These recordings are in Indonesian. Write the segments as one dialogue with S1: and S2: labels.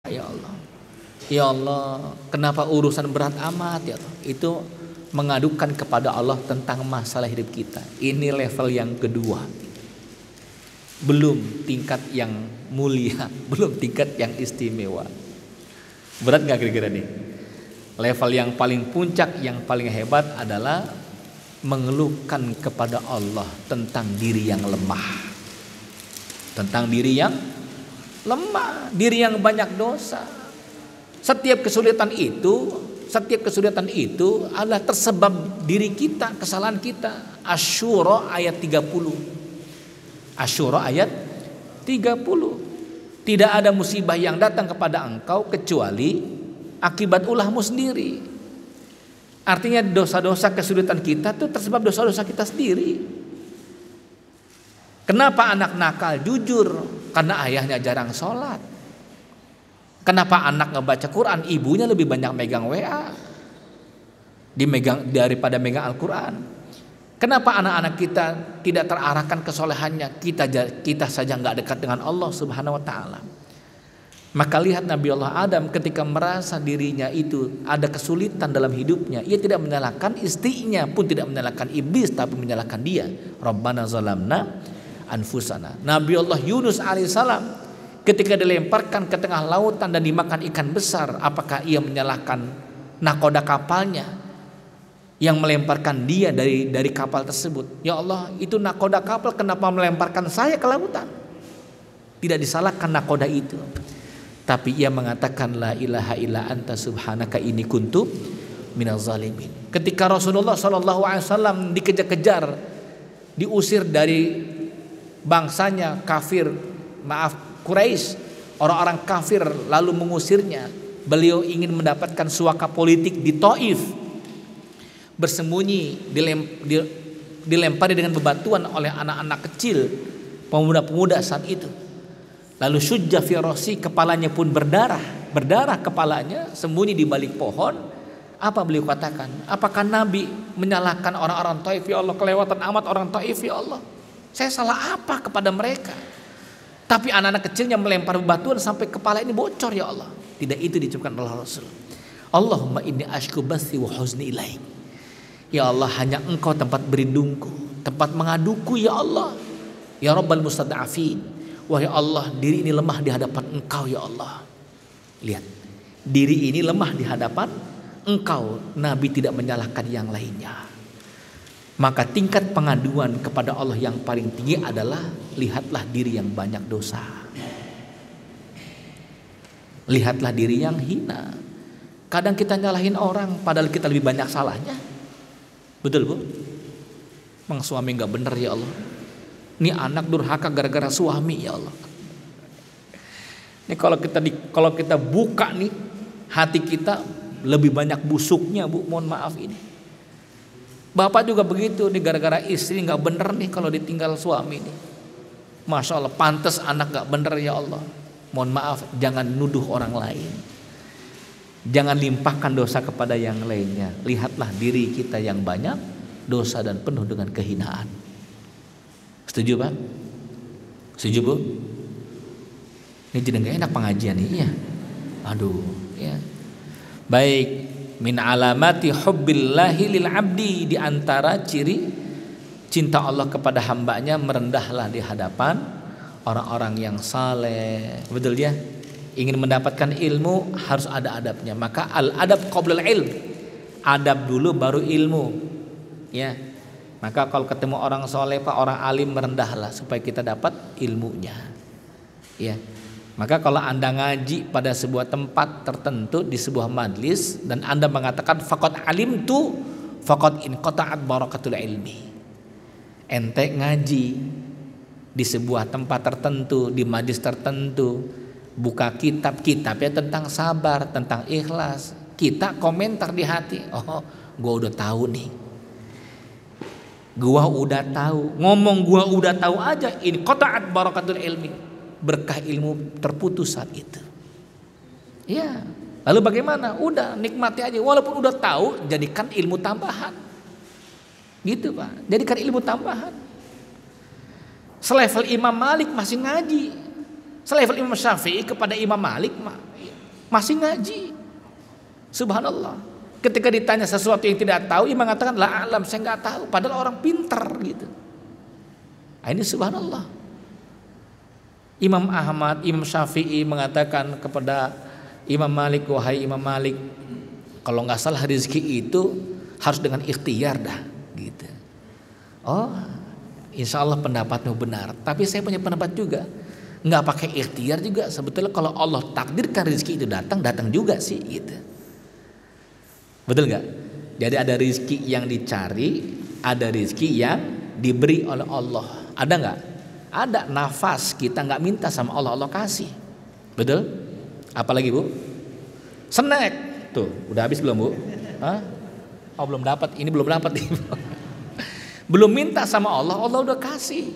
S1: Ya Allah, ya Allah, kenapa urusan berat amat ya Allah? Itu mengadukan kepada Allah tentang masalah hidup kita. Ini level yang kedua, belum tingkat yang mulia, belum tingkat yang istimewa. Berat gak kira-kira nih? Level yang paling puncak, yang paling hebat adalah mengeluhkan kepada Allah tentang diri yang lemah, tentang diri yang lemah, diri yang banyak dosa. Setiap kesulitan itu adalah tersebab diri kita, kesalahan kita. Asy-Syura ayat 30. Asy-Syura ayat 30. Tidak ada musibah yang datang kepada engkau kecuali akibat ulahmu sendiri. Artinya dosa-dosa kesulitan kita itu tersebab dosa-dosa kita sendiri. Kenapa anak nakal jujur? Karena ayahnya jarang sholat. Kenapa anak ngebaca Quran? Ibunya lebih banyak megang WA daripada megang Al-Quran. Kenapa anak-anak kita tidak terarahkan kesolehannya? Kita saja nggak dekat dengan Allah Subhanahu Wa Taala. Maka lihat Nabi Allah Adam ketika merasa dirinya itu ada kesulitan dalam hidupnya, ia tidak menyalahkan istrinya, pun tidak menyalahkan iblis, tapi menyalahkan dia. Rabbana zalamna anfusana. Nabi Allah Yunus alaihissalam ketika dilemparkan ke tengah lautan dan dimakan ikan besar, apakah ia menyalahkan nakoda kapalnya yang melemparkan dia dari kapal tersebut? Ya Allah, itu nakoda kapal, kenapa melemparkan saya ke lautan? Tidak disalahkan nakoda itu, tapi ia mengatakan la ilaha illa anta subhanaka inni kuntu minaz zalimin. Ketika Rasulullah SAW dikejar-kejar, diusir dari bangsanya kafir, Quraisy, orang-orang kafir lalu mengusirnya. Beliau ingin mendapatkan suaka politik di Taif, bersembunyi, dilempari dengan bebatuan oleh anak-anak kecil, pemuda-pemuda saat itu. Lalu syujja fi rasi, kepalanya pun berdarah kepalanya, sembunyi di balik pohon. Apa beliau katakan? Apakah Nabi menyalahkan orang-orang Taif? Ya Allah, kelewatan amat orang Taif, ya Allah. Saya salah apa kepada mereka? Tapi anak-anak kecilnya melempar bebatuan sampai kepala ini bocor, ya Allah. Tidak itu diucapkan oleh Rasul. Allahumma inni ashku bathi wa huzni ilaik. Ya Allah, hanya Engkau tempat berlindungku, tempat mengaduku, ya Allah. Ya Rabbal mustada'afin. Wahai Allah, diri ini lemah di hadapan Engkau, ya Allah. Lihat, diri ini lemah di hadapan Engkau. Nabi tidak menyalahkan yang lainnya. Maka tingkat pengaduan kepada Allah yang paling tinggi adalah lihatlah diri yang banyak dosa. Lihatlah diri yang hina. Kadang kita nyalahin orang padahal kita lebih banyak salahnya. Betul, Bu? Mang suami gak bener, ya Allah. Ini anak durhaka gara-gara suami, ya Allah. Ini kalau kita buka nih hati kita, lebih banyak busuknya, Bu. Mohon maaf ini. Bapak juga begitu nih, gara-gara istri nggak bener nih kalau ditinggal suami nih. Masya Allah, pantas anak nggak bener, ya Allah. Mohon maaf, jangan nuduh orang lain. Jangan limpahkan dosa kepada yang lainnya. Lihatlah diri kita yang banyak dosa dan penuh dengan kehinaan. Setuju, Pak? Setuju, Bu? Ini jadi gak enak pengajian nih, ya. Aduh, ya. Baik, min alamati hubbillahi lil abdi, di antara ciri cinta Allah kepada hambanya, merendahlah di hadapan orang-orang yang saleh. Betul ya? Ingin mendapatkan ilmu harus ada adabnya. Maka al adab qoblal ilm. Adab dulu baru ilmu. Ya. Maka kalau ketemu orang soleh, Pak, orang alim, merendahlah supaya kita dapat ilmunya. Ya. Maka kalau Anda ngaji pada sebuah tempat tertentu di sebuah majlis dan Anda mengatakan faqad alimtu faqad inqata'at barakatul ilmi. Ente ngaji di sebuah tempat tertentu, di majlis tertentu, buka kitab-kitabnya tentang sabar, tentang ikhlas. Kita komentar di hati, oh, gua udah tahu nih. Gua udah tahu, ngomong gua udah tahu aja, ini qata'at barakatul ilmi, berkah ilmu terputus saat itu. Ya, lalu bagaimana? Udah nikmati aja, walaupun udah tahu, jadikan ilmu tambahan. Gitu, Pak, jadikan ilmu tambahan. Selevel Imam Malik masih ngaji, selevel Imam Syafi'i kepada Imam Malik masih ngaji. Subhanallah. Ketika ditanya sesuatu yang tidak tahu, ia mengatakan la alam, saya nggak tahu. Padahal orang pintar gitu. Nah, ini subhanallah. Imam Ahmad, Imam Syafi'i mengatakan kepada Imam Malik, wahai Imam Malik, kalau nggak salah rezeki itu harus dengan ikhtiar dah, gitu. Oh, insya Allah pendapatmu benar. Tapi saya punya pendapat juga, nggak pakai ikhtiar juga. Sebetulnya kalau Allah takdirkan rezeki itu datang juga sih, gitu. Betul nggak? Jadi ada rezeki yang dicari, ada rezeki yang diberi oleh Allah. Ada nggak? Ada. Nafas kita nggak minta sama Allah, Allah kasih. Betul? Apalagi Bu? Snack. Tuh, udah habis belum Bu? Hah? Oh belum dapat. Ini belum dapat nih. Belum minta sama Allah, Allah udah kasih.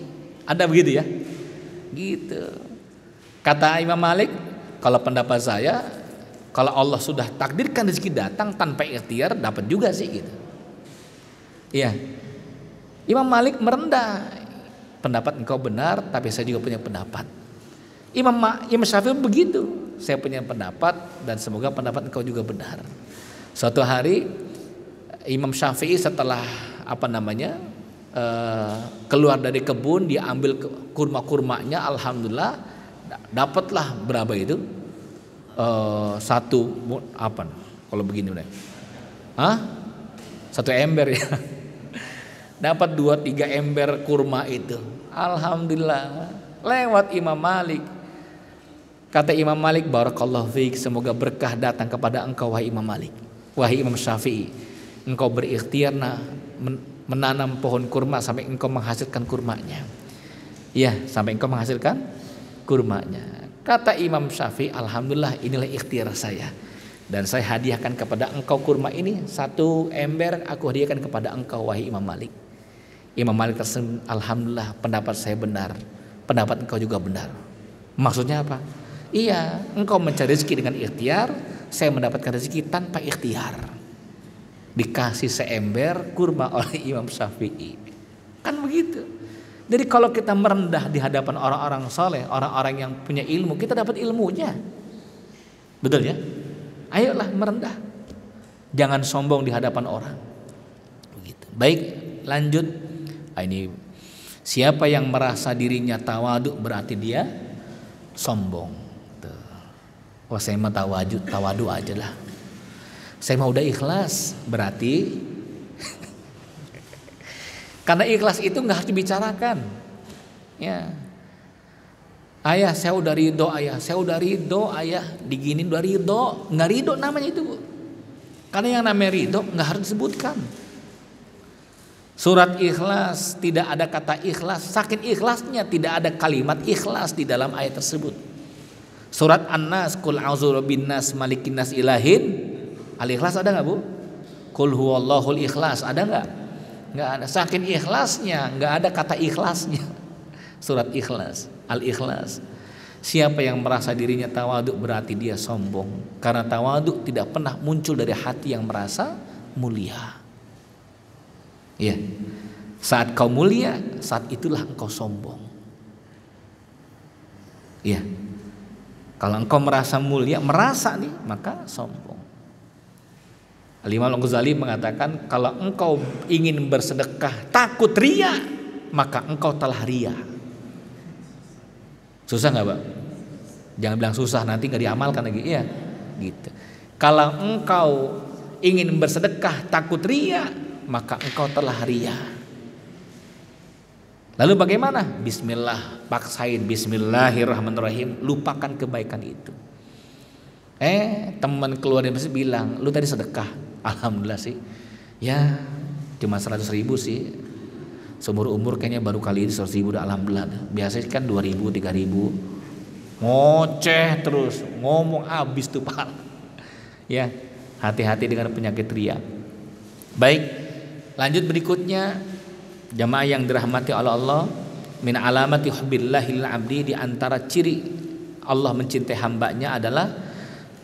S1: Ada begitu ya? Gitu. Kata Imam Malik, kalau pendapat saya, kalau Allah sudah takdirkan rezeki datang tanpa ikhtiar, dapat juga sih gitu. Iya. Imam Malik merendah. Pendapat engkau benar, tapi saya juga punya pendapat. Imam Syafi'i begitu. Saya punya pendapat dan semoga pendapat engkau juga benar. Suatu hari Imam Syafi'i setelah keluar dari kebun, dia ambil kurma-kurmanya, alhamdulillah dapatlah berapa itu? Kalau begini udah. Satu ember ya. Dapat 2-3 ember kurma itu. Alhamdulillah. Lewat Imam Malik. Kata Imam Malik, barakallahu fiik, semoga berkah datang kepada engkau wahai Imam Malik. Wahai Imam Syafi'i, engkau berikhtiar menanam pohon kurma sampai engkau menghasilkan kurmanya. Ya, sampai engkau menghasilkan kurmanya. Kata Imam Syafi'i, alhamdulillah inilah ikhtiar saya. Dan saya hadiahkan kepada engkau kurma ini, 1 ember aku hadiahkan kepada engkau wahai Imam Malik. Imam Malik tersenyum, alhamdulillah pendapat saya benar, pendapat engkau juga benar. Maksudnya apa? Iya, engkau mencari rezeki dengan ikhtiar, saya mendapatkan rezeki tanpa ikhtiar. Dikasih seember kurma oleh Imam Syafi'i. Kan begitu. Jadi kalau kita merendah di hadapan orang-orang soleh, orang-orang yang punya ilmu, kita dapat ilmunya. Betul ya? Ayolah merendah. Jangan sombong di hadapan orang. Begitu. Baik, lanjut. Ini siapa yang merasa dirinya tawadu berarti dia sombong. Tuh. Wah, saya mah tawadu aja lah. Saya mau udah ikhlas, berarti karena ikhlas itu nggak harus dibicarakan. Ya, ayah saya udah ridho, ayah diginin udah ridho, nggak ridho namanya itu Bu. Karena yang namanya ridho nggak harus disebutkan. Surat Ikhlas tidak ada kata ikhlas, saking ikhlasnya tidak ada kalimat ikhlas di dalam ayat tersebut. Surat An-Nas, Qul a'udzu binnas malikin nas ilahin. Al-Ikhlas ada nggak Bu? Qul huwallahul ikhlas ada nggak? Nggak ada. Saking ikhlasnya nggak ada kata ikhlasnya. Surat Ikhlas, Al-Ikhlas. Siapa yang merasa dirinya tawaduk berarti dia sombong. Karena tawaduk tidak pernah muncul dari hati yang merasa mulia. Ya, saat kau mulia, saat itulah engkau sombong. Ya, kalau engkau merasa mulia, maka sombong. Al-Imam Al-Ghazali mengatakan, kalau engkau ingin bersedekah takut ria, maka engkau telah ria. Susah nggak Pak? Jangan bilang susah, nanti nggak diamalkan lagi. Iya, gitu. Kalau engkau ingin bersedekah takut ria, maka engkau telah ria. Lalu bagaimana? Bismillah, paksain Bismillahirrahmanirrahim, lupakan kebaikan itu. Teman keluar dari masjid bilang, lu tadi sedekah. Alhamdulillah sih, ya cuma 100.000 sih. Seumur umur kayaknya baru kali ini 100.000 udah alhamdulillah. Biasanya kan 2.000, 3.000. Ngoceh terus, ngomong habis tuh Pak. Ya, hati-hati dengan penyakit ria. Baik, lanjut berikutnya, jamaah yang dirahmati oleh Allah, min alamati hubbillahil abdi, di antara ciri Allah mencintai hambanya adalah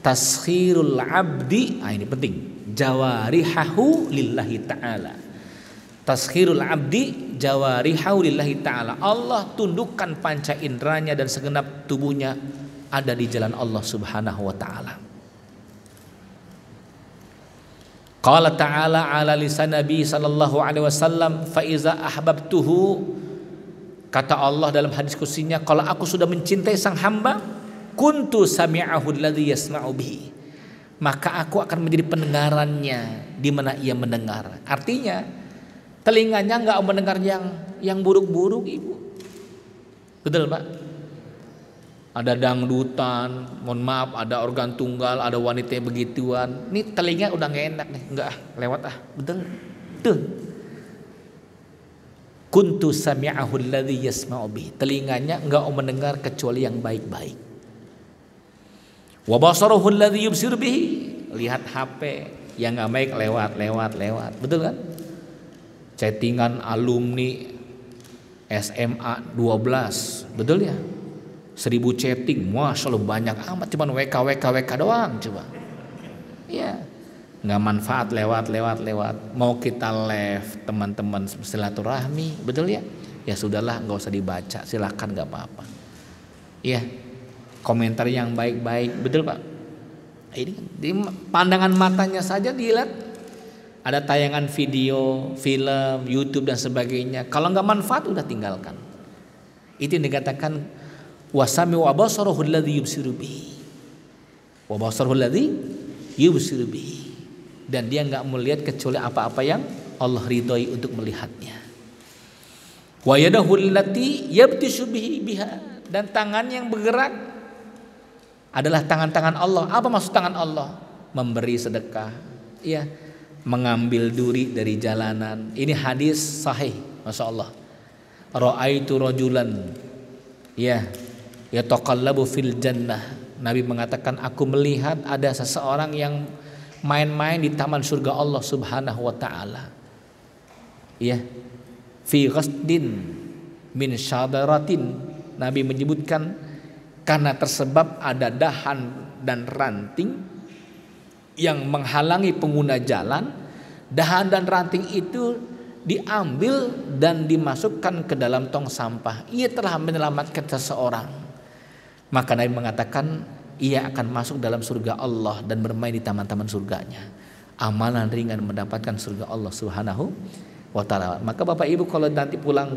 S1: taskhirul abdi. Ini penting, jawarihahu lillahi ta'ala. Taskhirul abdi jawarihahu lillahi ta'ala. Allah tundukkan panca inderanya dan segenap tubuhnya ada di jalan Allah subhanahu wa ta'ala. Qala ta'ala ala lisan Nabi sallallahu alaihi wasallam, fa iza ahbabtuhu, kata Allah dalam hadis kursinya, kalau aku sudah mencintai sang hamba, kuntu sami'ahu alladhi yasma'u bihi, maka aku akan menjadi pendengarannya di mana ia mendengar. Artinya telinganya enggak mendengar yang buruk-buruk, Ibu. Betul, Pak? Ada dangdutan, mohon maaf, ada organ tunggal, ada wanita yang begituan. Ini telinga udah gak enak nih, enggak lewat betul. Tuh. Kuntu sami'ahu alladhi yasma'u bihi. Telinganya enggak mendengar kecuali yang baik-baik. Wa basaruhu alladhi yubsiru bihi. Lihat HP yang enggak baik lewat. Betul kan? Chattingan alumni SMA 12, betul ya? 1000 chatting, masya Allah banyak amat, cuman WK doang coba. Iya, nggak manfaat lewat. Mau kita live teman-teman silaturahmi, betul ya? Ya sudahlah, nggak usah dibaca, silakan nggak apa-apa. Iya, komentar yang baik-baik, betul Pak? Ini di pandangan matanya saja dilihat, ada tayangan video, film, YouTube dan sebagainya. Kalau nggak manfaat udah tinggalkan. Itu yang dikatakan wasami wa basaruhu alladhi yubsiru bihi. Wa basaruhu alladhi yubsiru bihi. Dan dia enggak melihat kecuali apa-apa yang Allah ridhoi untuk melihatnya. Wa yadahu allati yabtishu biha. Dan tangan yang bergerak adalah tangan-tangan Allah. Apa maksud tangan Allah? Memberi sedekah. Iya, mengambil duri dari jalanan. Ini hadis sahih, Masya Allah. Ra'aitu rajulan, ya, yataqallabu fil jannah. Nabi mengatakan, aku melihat ada seseorang yang main-main di taman surga Allah Subhanahu wa taala. Ya. Fi ghasdin min syadaratin. Nabi menyebutkan karena tersebab ada dahan dan ranting yang menghalangi pengguna jalan. Dahan dan ranting itu diambil dan dimasukkan ke dalam tong sampah. Ia telah menyelamatkan seseorang. Maka Nabi mengatakan ia akan masuk dalam surga Allah dan bermain di taman-taman surganya. Amalan ringan mendapatkan surga Allah Subhanahu wa taala. Maka Bapak Ibu kalau nanti pulang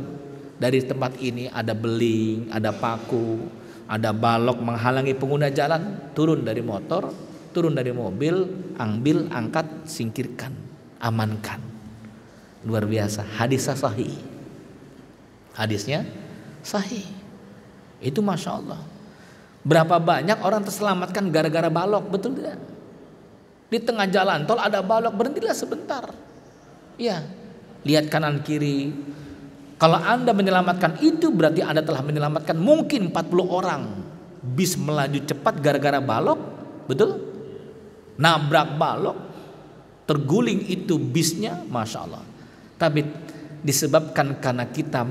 S1: dari tempat ini ada beling, ada paku, ada balok menghalangi pengguna jalan, turun dari motor, turun dari mobil, ambil, angkat, singkirkan, amankan. Luar biasa, hadisnya sahih. Hadisnya sahih. Itu Masya Allah. Berapa banyak orang terselamatkan gara-gara balok, betul tidak? Di tengah jalan tol ada balok, berhentilah sebentar. Ya, lihat kanan kiri. Kalau Anda menyelamatkan itu berarti Anda telah menyelamatkan mungkin 40 orang. Bis melaju cepat gara-gara balok, betul? Nabrak balok, terguling itu bisnya, Masya Allah. Tapi disebabkan karena kita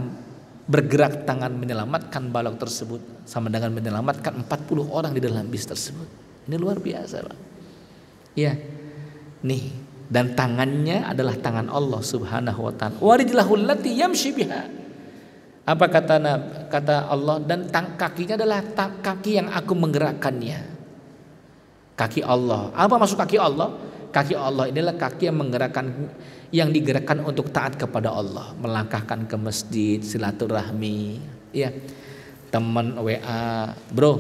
S1: bergerak tangan menyelamatkan balok tersebut, sama dengan menyelamatkan 40 orang di dalam bis tersebut. Ini luar biasa, Pak. Ya. Nih, dan tangannya adalah tangan Allah Subhanahu wa taala. Wa rijlahul lati yamshi biha. Apa kata Allah, dan kakinya adalah kaki yang aku menggerakkannya. Kaki Allah. Apa maksud kaki Allah? Kaki Allah inilah kaki yang menggerakkan, yang digerakkan untuk taat kepada Allah, melangkahkan ke masjid, silaturahmi, ya. Teman WA, bro,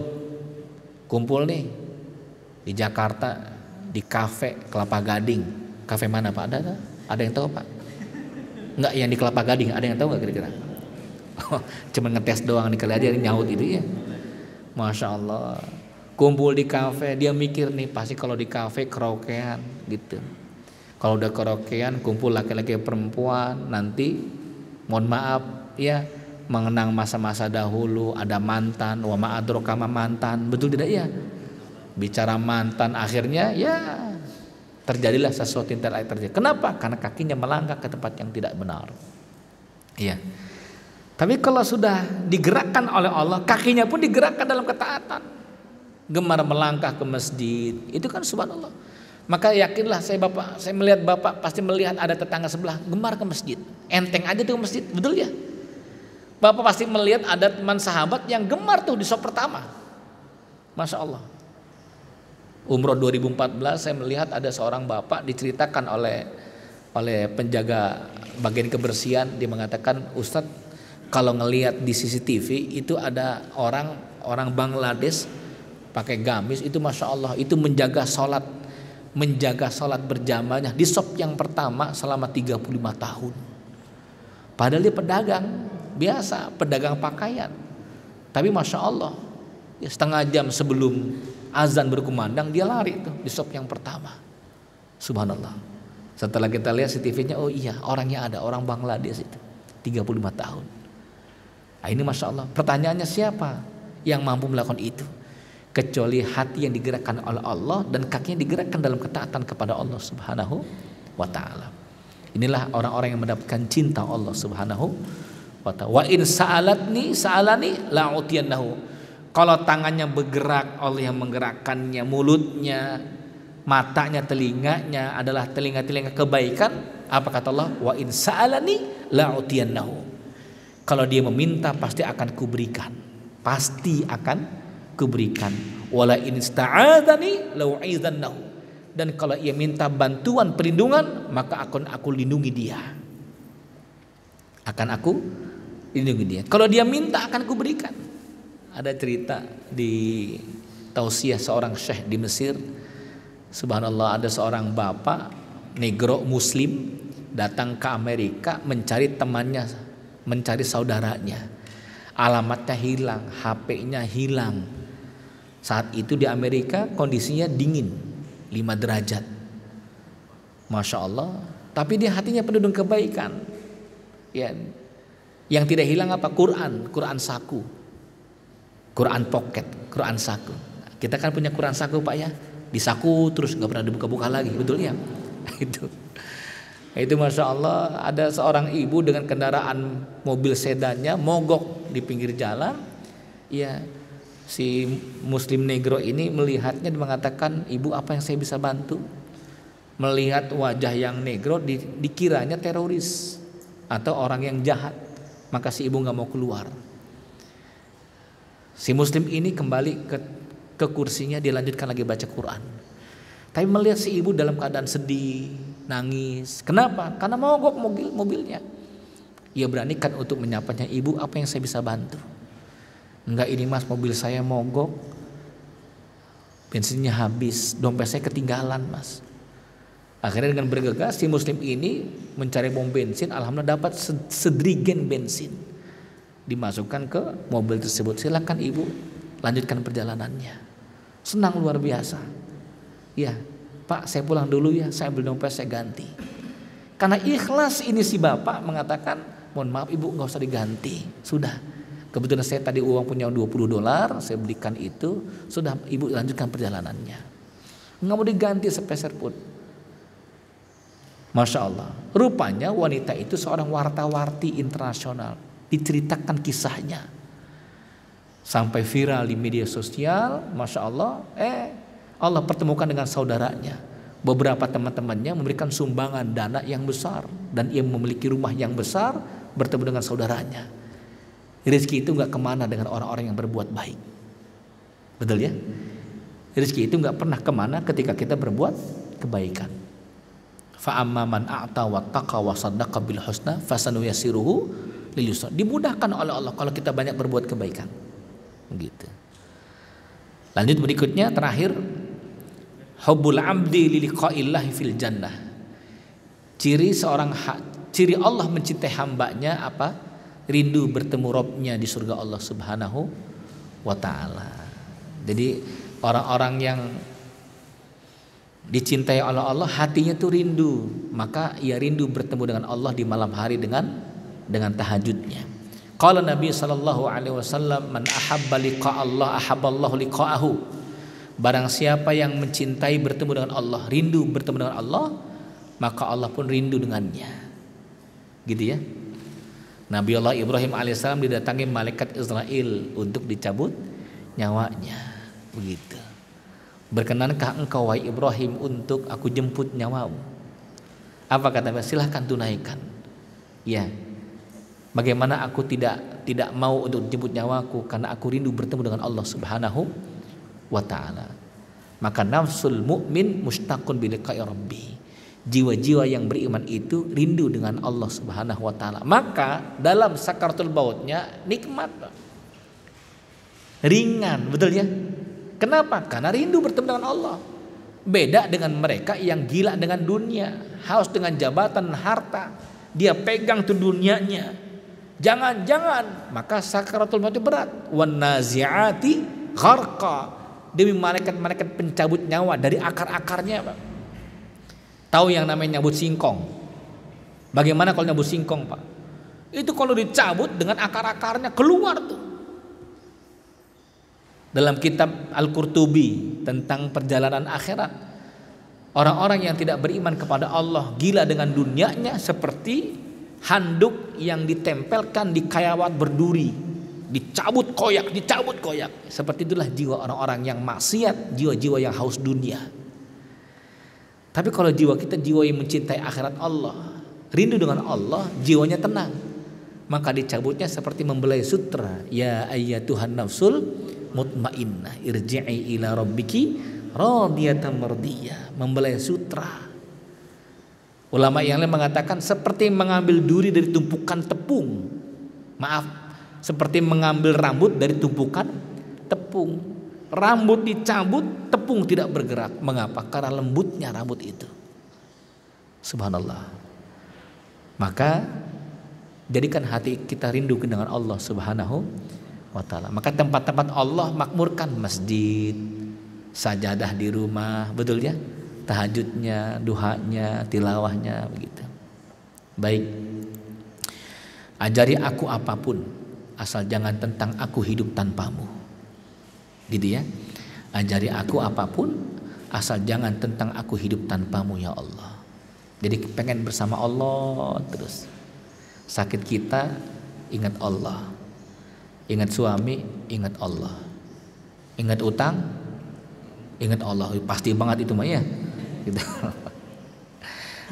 S1: kumpul nih di Jakarta di kafe Kelapa Gading. Kafe mana Pak? Ada yang tahu Pak? Enggak, yang di Kelapa Gading, ada yang tahu nggak kira-kira? Cuma ngetes doang nih, kali aja nyaut itu ya. Masya Allah. Kumpul di kafe, dia mikir nih pasti kalau di kafe karaokean gitu. Kalau udah karaokean kumpul laki-laki perempuan, nanti mohon maaf ya, mengenang masa-masa dahulu, ada mantan, wa ma'adroka mantan, betul tidak ya? Bicara mantan, akhirnya ya terjadilah sesuatu yang tidak terjadi. Kenapa? Karena kakinya melangkah ke tempat yang tidak benar. Iya. Tapi kalau sudah digerakkan oleh Allah, kakinya pun digerakkan dalam ketaatan. Gemar melangkah ke masjid, itu kan subhanallah. Maka yakinlah saya melihat Bapak pasti melihat ada tetangga sebelah gemar ke masjid. Enteng aja tuh ke masjid, betul ya? Bapak pasti melihat ada teman sahabat yang gemar tuh di sop pertama. Masya Allah. Umroh 2014 saya melihat ada seorang bapak diceritakan oleh penjaga bagian kebersihan, dia mengatakan, Ustadz, kalau ngelihat di CCTV itu ada orang Bangladesh pakai gamis itu, masya Allah, itu menjaga sholat berjamaahnya di shop yang pertama selama 35 tahun. Padahal dia pedagang biasa, pedagang pakaian, tapi masya Allah, ya setengah jam sebelum azan berkumandang dia lari tuh di shop yang pertama. Subhanallah. Setelah kita lihat CCTV-nya, oh iya, orangnya ada, orang Bangladesh itu 35 tahun. Nah, ini masya Allah. Pertanyaannya, siapa yang mampu melakukan itu? Kecuali hati yang digerakkan oleh Allah dan kakinya digerakkan dalam ketaatan kepada Allah Subhanahu wa ta'ala. Inilah orang-orang yang mendapatkan cinta Allah Subhanahu wa ta'ala. Wa in sa'alani la'utiyannahu. Kalau tangannya bergerak, Allah yang menggerakkannya, mulutnya, matanya, telinganya adalah telinga-telinga kebaikan. Apa kata Allah? Wa in sa'alani la'utiyannahu. Kalau dia meminta pasti akan kuberikan. Pasti akan kuberikan. Wala in ista'adzani la'u'izannahu. Dan kalau ia minta bantuan, perlindungan, maka akan aku lindungi dia. Akan aku lindungi dia. Kalau dia minta akan kuberikan. Ada cerita di tausiah seorang syekh di Mesir. Subhanallah, ada seorang bapak negro muslim datang ke Amerika mencari temannya, mencari saudaranya. Alamatnya hilang, HP-nya hilang. Saat itu di Amerika kondisinya dingin 5 derajat. Masya Allah. Tapi dia hatinya penuh dengan kebaikan. Ya, yang tidak hilang apa? Quran saku, Quran pocket, Quran saku. Kita kan punya Quran saku Pak ya, di saku terus nggak pernah dibuka-buka lagi, betul ya? Itu masya Allah. Ada seorang ibu dengan kendaraan mobil sedannya mogok di pinggir jalan. Ya, si Muslim negro ini melihatnya dan mengatakan, ibu apa yang saya bisa bantu? Melihat wajah yang negro dikiranya teroris atau orang yang jahat, maka si ibu nggak mau keluar. Si Muslim ini kembali ke kursinya, dia lanjutkan lagi baca Quran. Tapi melihat si ibu dalam keadaan sedih, nangis. Kenapa? Karena mogok mobilnya. Ia beranikan untuk menyapanya, ibu apa yang saya bisa bantu? Enggak, ini mas, mobil saya mogok, bensinnya habis, dompet saya ketinggalan mas. Akhirnya dengan bergegas si Muslim ini mencari pom bensin. Alhamdulillah dapat sedrigen bensin, dimasukkan ke mobil tersebut. Silakan ibu lanjutkan perjalanannya. Senang luar biasa. Ya Pak, saya pulang dulu ya, saya ambil dompet, saya ganti. Karena ikhlas ini si bapak mengatakan, mohon maaf ibu nggak usah diganti, sudah. Kebetulan saya tadi uang punya $20, saya belikan itu, sudah ibu lanjutkan perjalanannya. Nggak mau diganti sepeser pun. Masya Allah. Rupanya wanita itu seorang warta-warti internasional. Diceritakan kisahnya sampai viral di media sosial. Masya Allah. Allah pertemukan dengan saudaranya. Beberapa teman-temannya memberikan sumbangan dana yang besar, dan ia memiliki rumah yang besar, bertemu dengan saudaranya. Rezeki itu nggak kemana dengan orang-orang yang berbuat baik, betul ya? Rezeki itu nggak pernah kemana ketika kita berbuat kebaikan. Fa amma man a'ta wa taqa wa saddaqa bil husna fasanuyassiruhu lil yusra. Dimudahkan oleh Allah kalau kita banyak berbuat kebaikan. Begitu. Lanjut berikutnya, terakhir, hubbul abdi li liqa'illahi fil jannah. Ciri Allah mencintai hambanya apa? Rindu bertemu Robnya di surga Allah Subhanahu wa ta'ala. Jadi orang-orang yang dicintai oleh Allah, hatinya tuh rindu, maka ia rindu bertemu dengan Allah di malam hari dengan tahajudnya. Qala Nabi sallallahu alaihi wasallam, man ahabba liqa Allah ahabballahu liqa'ahu. Barang siapa yang mencintai bertemu dengan Allah, rindu bertemu dengan Allah, maka Allah pun rindu dengannya. Gitu ya. Nabi Allah Ibrahim alaihissalam didatangi malaikat Israel untuk dicabut nyawanya. Begitu. Berkenankah engkau wahai Ibrahim untuk aku jemput nyawamu? Apa kata Nabi? Silahkan tunaikan. Ya. Bagaimana aku tidak mau untuk jemput nyawaku, karena aku rindu bertemu dengan Allah Subhanahu wa ta'ala. Maka nafsul mu'min mustaqun bi liqa'i rabbih. Jiwa-jiwa yang beriman itu rindu dengan Allah Subhanahu wa taala. Maka dalam sakaratul mautnya nikmat, ringan, betul ya? Kenapa? Karena rindu bertemu dengan Allah. Beda dengan mereka yang gila dengan dunia, haus dengan jabatan dan harta. Dia pegang tuh dunianya. Jangan-jangan, maka sakaratul maut itu berat. Wan nazi'ati gharqa. Demi malaikat-malaikat pencabut nyawa dari akar-akarnya, Pak. Tahu yang namanya nyabut singkong? Bagaimana kalau nyabut singkong, Pak? Itu kalau dicabut dengan akar-akarnya keluar tuh. Dalam kitab Al-Qurtubi tentang perjalanan akhirat, orang-orang yang tidak beriman kepada Allah gila dengan dunianya seperti handuk yang ditempelkan di kayawat berduri, dicabut koyak. Seperti itulah jiwa orang-orang yang maksiat, jiwa-jiwa yang haus dunia. Tapi kalau jiwa kita jiwa yang mencintai akhirat Allah, rindu dengan Allah, jiwanya tenang, maka dicabutnya seperti membelai sutra. Ya ayyatuhan nafsul mutmainnah irji'i ila rabbiki radiyatan mardiyah. Membelai sutra. Ulama yang lain mengatakan seperti mengambil duri dari tumpukan tepung. Maaf, seperti mengambil rambut dari tumpukan tepung. Rambut dicabut, tepung tidak bergerak. Mengapa? Karena lembutnya rambut itu. Subhanallah. Maka jadikan hati kita rindu dengan Allah Subhanahu wa taala. Maka tempat-tempat Allah makmurkan, masjid, sajadah di rumah, betul ya? Tahajudnya, duhanya, tilawahnya, begitu. Baik. Ajari aku apapun, asal jangan tentang aku hidup tanpamu. Gitu ya. Ajari aku apapun, asal jangan tentang aku hidup tanpamu ya Allah. Jadi pengen bersama Allah terus. Sakit kita, ingat Allah. Ingat suami, ingat Allah. Ingat utang, ingat Allah. Pasti banget itu mah ya. Gitu.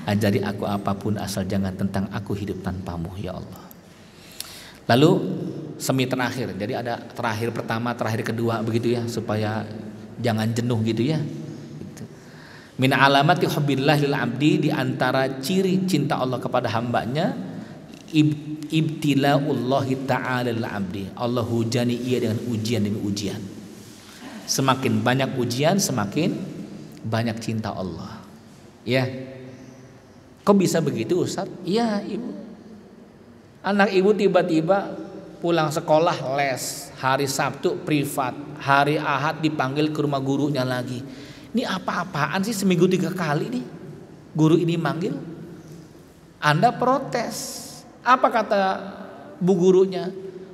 S1: Ajari aku apapun asal jangan tentang aku hidup tanpamu ya Allah. Lalu semi terakhir, jadi ada terakhir pertama, terakhir kedua begitu ya, supaya jangan jenuh gitu ya. Gitu. Min alamati hubbillah lil abdi, di antara ciri cinta Allah kepada hambanya, ibtilaullahi ta'ala lil abdi. Allah hujani ia dengan ujian demi ujian. Semakin banyak ujian, semakin banyak cinta Allah. Ya. Kok bisa begitu, Ustaz? Iya, Ibu. Anak ibu tiba-tiba pulang sekolah les, hari Sabtu privat, hari Ahad dipanggil ke rumah gurunya lagi. Ini apa-apaan sih seminggu 3 kali nih guru ini manggil? Anda protes. Apa kata bu gurunya?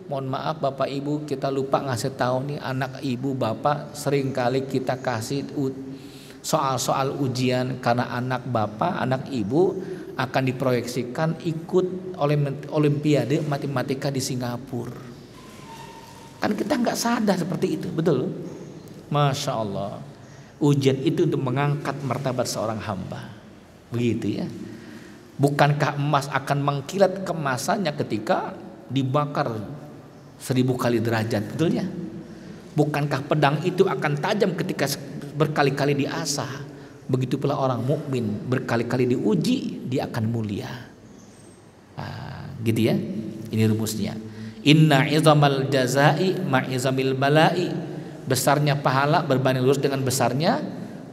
S1: Mohon maaf Bapak Ibu, kita lupa ngasih tahu nih, anak ibu Bapak sering kali kita kasih soal-soal ujian karena anak Bapak, anak Ibu akan diproyeksikan ikut olimpiade matematika di Singapura. Kan kita nggak sadar seperti itu, betul? Masya Allah. Ujian itu untuk mengangkat martabat seorang hamba, begitu ya. Bukankah emas akan mengkilat kemasannya ketika dibakar 1000 kali derajat, betul ya? Bukankah pedang itu akan tajam ketika berkali-kali diasah? Begitu pula orang mukmin berkali-kali diuji, dia akan mulia. Gitu ya. Ini rumusnya. Inna izamal jazai ma'izamil balai. Besarnya pahala berbanding lurus dengan besarnya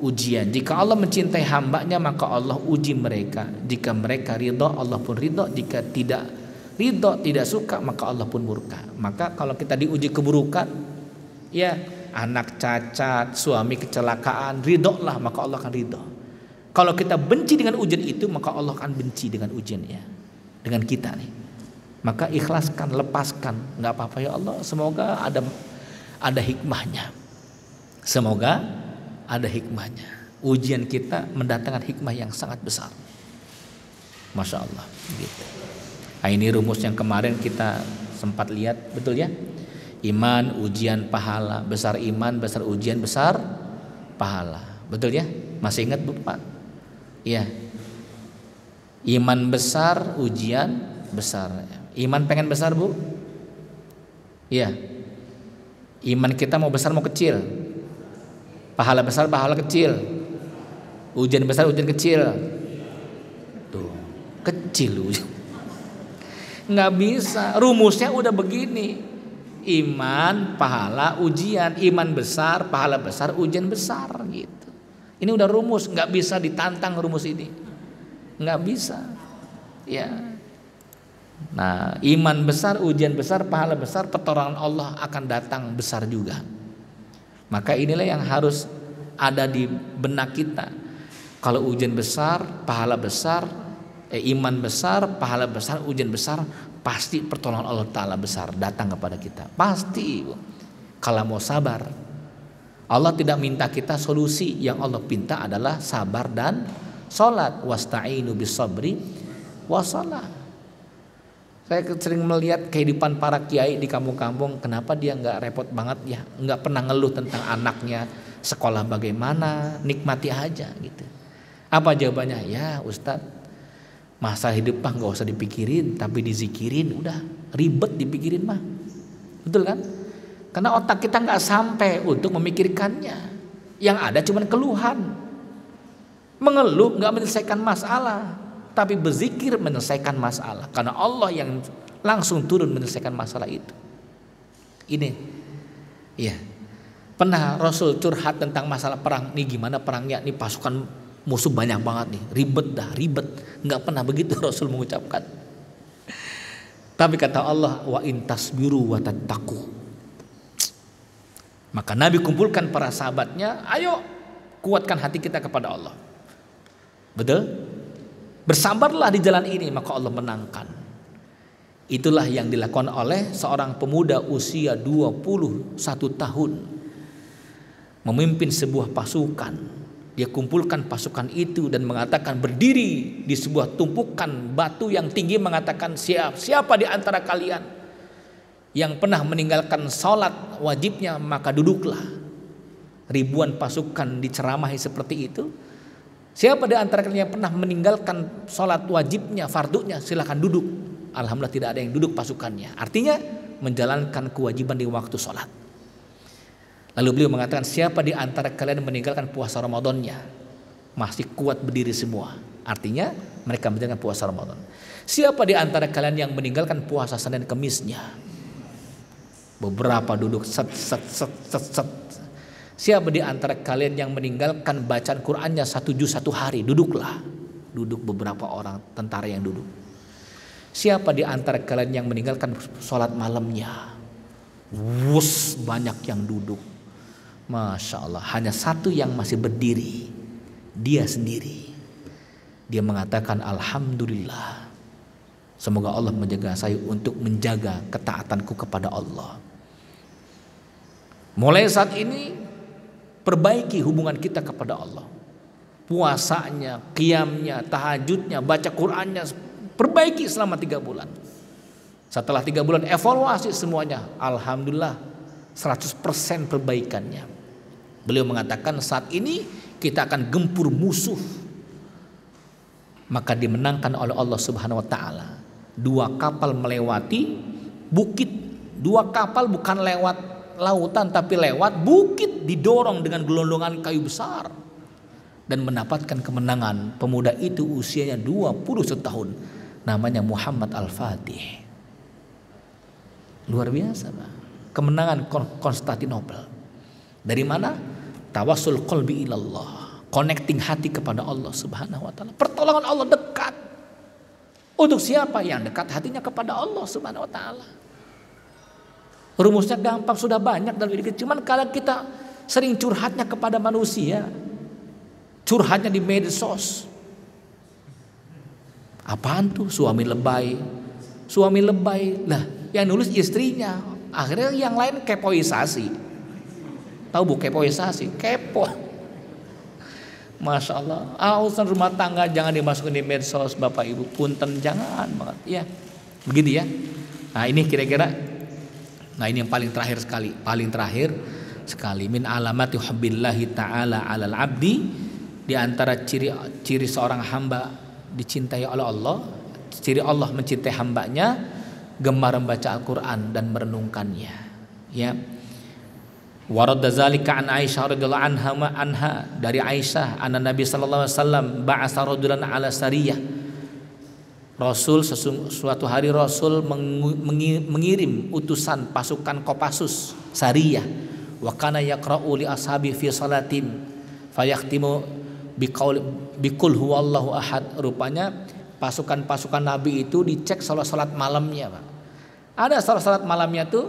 S1: ujian. Jika Allah mencintai hambanya, maka Allah uji mereka. Jika mereka ridho, Allah pun ridho. Jika tidak ridho, tidak suka, maka Allah pun murka. Maka kalau kita diuji keburukan, ya, anak cacat, suami kecelakaan, ridholah, maka Allah akan ridho. Kalau kita benci dengan ujian itu, maka Allah akan benci dengan ujiannya, dengan kita nih. Maka ikhlaskan, lepaskan, nggak apa-apa ya Allah. Semoga ada hikmahnya. Semoga ada hikmahnya. Ujian kita mendatangkan hikmah yang sangat besar. Masya Allah. Gitu. Nah, ini rumus yang kemarin kita sempat lihat, betul ya? Iman, ujian, pahala. Besar iman, besar ujian, besar pahala. Betul ya? Masih ingat Bu Pak? Iya. Iman besar, ujian besar. Iman pengen besar Bu? Iya. Iman kita mau besar mau kecil? Pahala besar, pahala kecil. Ujian besar, ujian kecil. Tuh, kecil ujian. Nggak bisa. Rumusnya udah begini. Iman, pahala, ujian. Iman besar, pahala besar, ujian besar gitu. Ini udah rumus, nggak bisa ditantang rumus ini. Nggak bisa. Ya. Nah, iman besar, ujian besar, pahala besar, pertolongan Allah akan datang besar juga. Maka inilah yang harus ada di benak kita. Kalau ujian besar, pahala besar, iman besar, pahala besar, ujian besar, pasti pertolongan Allah Ta'ala besar datang kepada kita. Pasti. Kalau mau sabar, Allah tidak minta kita solusi, yang Allah minta adalah sabar dan sholat. Wasta'inu bis-sabri wassalah. Saya sering melihat kehidupan para kiai di kampung-kampung, kenapa dia nggak repot banget ya, nggak pernah ngeluh tentang anaknya, sekolah bagaimana, nikmati aja gitu. Apa jawabannya? Ya Ustadz, masa hidup mah nggak usah dipikirin, tapi dizikirin, udah ribet dipikirin mah, betul kan? Karena otak kita nggak sampai untuk memikirkannya, yang ada cuma keluhan, mengeluh nggak menyelesaikan masalah, tapi berzikir menyelesaikan masalah, karena Allah yang langsung turun menyelesaikan masalah itu. Ini, ya, pernah Rasul curhat tentang masalah perang, nih gimana perangnya, nih pasukan musuh banyak banget nih, ribet, nggak pernah begitu Rasul mengucapkan. Tapi kata Allah, wa in tasbiru wa tattaqu. Maka Nabi kumpulkan para sahabatnya, ayo kuatkan hati kita kepada Allah. Betul? Bersabarlah di jalan ini, maka Allah menangkan. Itulah yang dilakukan oleh seorang pemuda usia 21 tahun, memimpin sebuah pasukan. Dia kumpulkan pasukan itu dan mengatakan, berdiri di sebuah tumpukan batu yang tinggi, mengatakan, siapa di antara kalian yang pernah meninggalkan sholat wajibnya, maka duduklah. Ribuan pasukan diceramahi seperti itu. Siapa di antara kalian yang pernah meninggalkan sholat wajibnya, fardunya, silakan duduk. Alhamdulillah tidak ada yang duduk pasukannya. Artinya menjalankan kewajiban di waktu sholat. Lalu beliau mengatakan, siapa di antara kalian yang meninggalkan puasa Ramadannya, masih kuat berdiri semua. Artinya mereka menjalankan puasa Ramadan. Siapa di antara kalian yang meninggalkan puasa Senin Kemisnya? Beberapa duduk set. Siapa di antara kalian yang meninggalkan bacaan Qur'annya 1 juz 1 hari? Duduklah. Duduk beberapa orang tentara yang duduk. Siapa di antara kalian yang meninggalkan sholat malamnya? Wus, banyak yang duduk. Masya Allah, hanya satu yang masih berdiri, dia sendiri. Dia mengatakan, alhamdulillah, semoga Allah menjaga saya untuk menjaga ketaatanku kepada Allah. Mulai saat ini perbaiki hubungan kita kepada Allah. Puasanya, qiyamnya, tahajudnya, baca Qur'annya, perbaiki selama 3 bulan. Setelah 3 bulan evaluasi semuanya, alhamdulillah 100% perbaikannya. Beliau mengatakan, saat ini kita akan gempur musuh, maka dimenangkan oleh Allah Subhanahu wa taala. 2 kapal melewati bukit. 2 kapal bukan lewat lautan, tapi lewat bukit, didorong dengan gelondongan kayu besar dan mendapatkan kemenangan. Pemuda itu usianya 21 tahun, namanya Muhammad Al-Fatih. Luar biasa, Pak. Kemenangan Konstantinopel. Dari mana? Tawassul qalbi ilallah, connecting hati kepada Allah Subhanahu wa taala. Pertolongan Allah dekat. Untuk siapa yang dekat hatinya kepada Allah Subhanahu wa taala? Rumusnya gampang, sudah banyak dalam diri kita. Cuman kalau kita sering curhatnya kepada manusia, curhatnya di medsos. Apaan tuh suami lebay? Suami lebay. Lah, yang nulis istrinya. Akhirnya yang lain kepoisasi. Tahu bu kepoisasi? Kepo. Masya Allah. Urusan rumah tangga jangan dimasukin di medsos, Bapak Ibu. Punten, jangan banget. Ya, begitu ya. Nah ini kira-kira. Nah ini yang paling terakhir sekali. Paling terakhir sekali. Min alamati hubbillahi ta'ala alal abdi. Di antara ciri seorang hamba dicintai oleh Allah. Ciri Allah mencintai hambanya, gemar membaca Al-Quran dan merenungkannya. Ya. Warada zalika an Aisyah radhiyallahu anha dari Aisyah anna Nabi sallallahu alaihi wasallam ba'atsa rajulan ala sariyah. Rasul suatu hari Rasul mengirim utusan pasukan Kopassus sariyah wa kana yaqra'u li ashabi fi salatin fayahtimu biqul huwallahu ahad. Rupanya pasukan-pasukan Nabi itu dicek salat malamnya, Pak. Ada salat malamnya tuh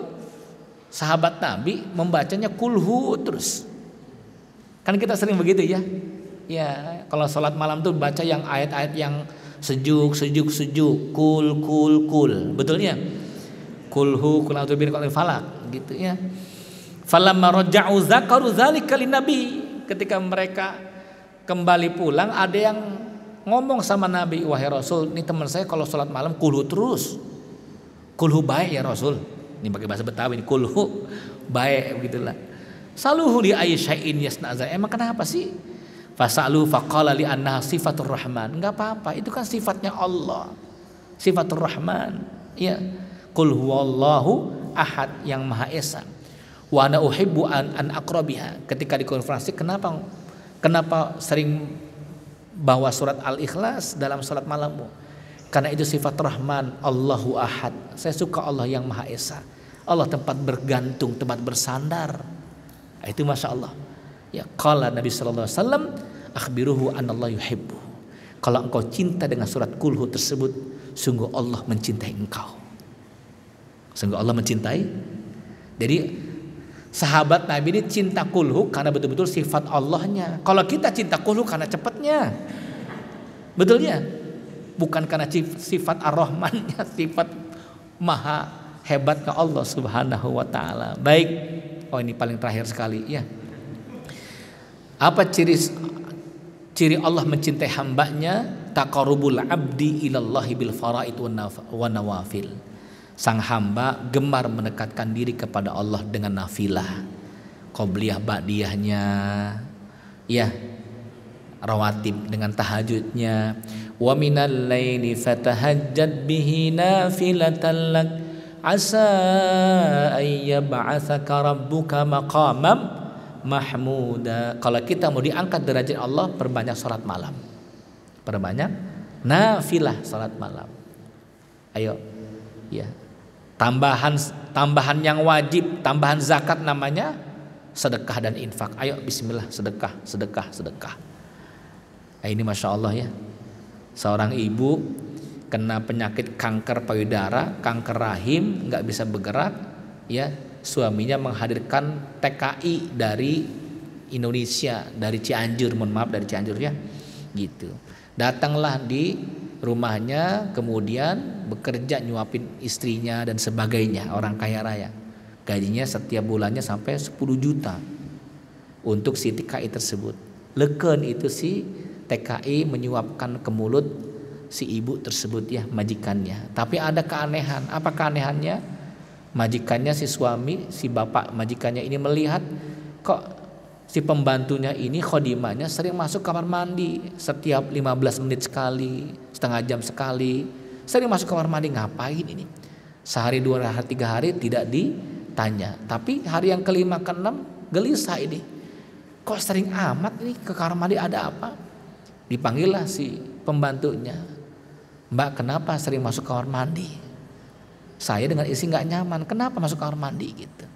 S1: sahabat Nabi membacanya kulhu terus. Kan kita sering begitu ya. Ya, kalau salat malam tuh baca yang ayat-ayat yang sejuk. Kul. Betulnya? Kulhu kul a'udzu birabbil falaq gitu ya. Falamma raja'u zakaru dzalika Nabi. Ketika mereka kembali pulang ada yang ngomong sama Nabi, wahai Rasul, ini teman saya kalau salat malam kulhu terus. Kulhu baik ya Rasul. Ini pakai bahasa Betawi ini kulhu baik begitulah. Saluhu li aysya'in yasna'za. Emang kenapa sih? Fasalu faqala li annaha sifatur rahman. Enggak apa-apa, itu kan sifatnya Allah. Sifatur rahman. Ya. Qul huwallahu ahad yang Maha Esa. Wa ana uhibbu an aqrabiha. Ketika dikonfirmasi kenapa sering bawa surat Al-Ikhlas dalam salat malammu? Karena itu sifat Rahman, Allahu Ahad. Saya suka Allah yang Maha Esa. Allah tempat bergantung, tempat bersandar. Itu Masya Allah. Ya, qala Nabi sallallahu alaihi wasallam, akhbiruhu anallahu yuhibbu. Kalau engkau cinta dengan surat kulhu tersebut, sungguh Allah mencintai engkau. Sungguh Allah mencintai. Jadi sahabat Nabi ini cinta kulhu karena betul-betul sifat Allahnya. Kalau kita cinta kulhu karena cepatnya. Betulnya? Bukan karena sifat Ar-Rahmannya, sifat maha hebatnya Allah Subhanahu wa taala. Baik. Oh, ini paling terakhir sekali ya. Apa ciri Allah mencintai hambanya? Taqarrubul abdi ilallahi bil faraid wa nawafil. Sang hamba gemar mendekatkan diri kepada Allah dengan nafilah, qobliyah ba'diyahnya, ya, rawatib dengan tahajudnya. Wa minal laili fatahajjad bihi nafilatan lak asa ayyab'atsaka rabbuka maqamam mahmuda. Kalau kita mau diangkat derajat Allah, perbanyak salat malam. Perbanyak nafilah salat malam. Ayo. Ya. Tambahan yang wajib, tambahan zakat namanya sedekah dan infak. Ayo bismillah, sedekah. Nah, ini Masya Allah ya. Seorang ibu kena penyakit kanker payudara, kanker rahim, nggak bisa bergerak, ya. Suaminya menghadirkan TKI dari Indonesia, dari Cianjur, mohon maaf dari Cianjur ya, gitu. Datanglah di rumahnya, kemudian bekerja nyuapin istrinya dan sebagainya, orang kaya raya. Gajinya setiap bulannya sampai 10 juta untuk si TKI tersebut. Leken itu si TKI menyuapkan ke mulut si ibu tersebut ya, majikannya. Tapi ada keanehan. Apa keanehannya? Majikannya si suami, si bapak majikannya ini melihat kok si pembantunya ini, khodimahnya sering masuk kamar mandi setiap 15 menit sekali, setengah jam sekali. Sering masuk kamar mandi, ngapain ini? Sehari, 2 hari, 3 hari tidak ditanya. Tapi hari yang kelima, keenam gelisah ini. Kok sering amat ini ke kamar mandi, ada apa? Dipanggillah si pembantunya. Mbak, kenapa sering masuk kamar mandi? Saya dengan istri nggak nyaman. Kenapa masuk kamar mandi gitu?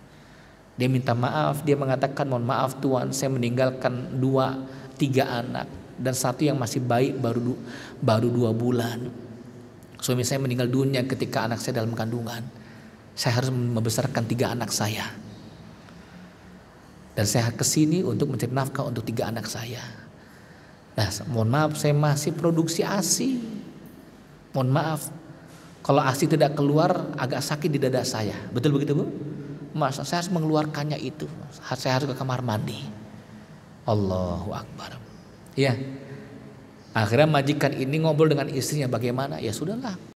S1: Dia minta maaf. Dia mengatakan, mohon maaf Tuan, saya meninggalkan 2-3 anak dan satu yang masih baik baru 2 bulan. Suami saya meninggal dunia ketika anak saya dalam kandungan. Saya harus membesarkan 3 anak saya. Dan saya kesini untuk mencari nafkah untuk 3 anak saya. Nah, mohon maaf saya masih produksi ASI. Mohon maaf, kalau ASI tidak keluar agak sakit di dada saya. Betul begitu Bu? Masa saya harus mengeluarkannya itu. Saya harus ke kamar mandi. Allahu Akbar. Ya. Akhirnya majikan ini ngobrol dengan istrinya, bagaimana? Ya sudahlah.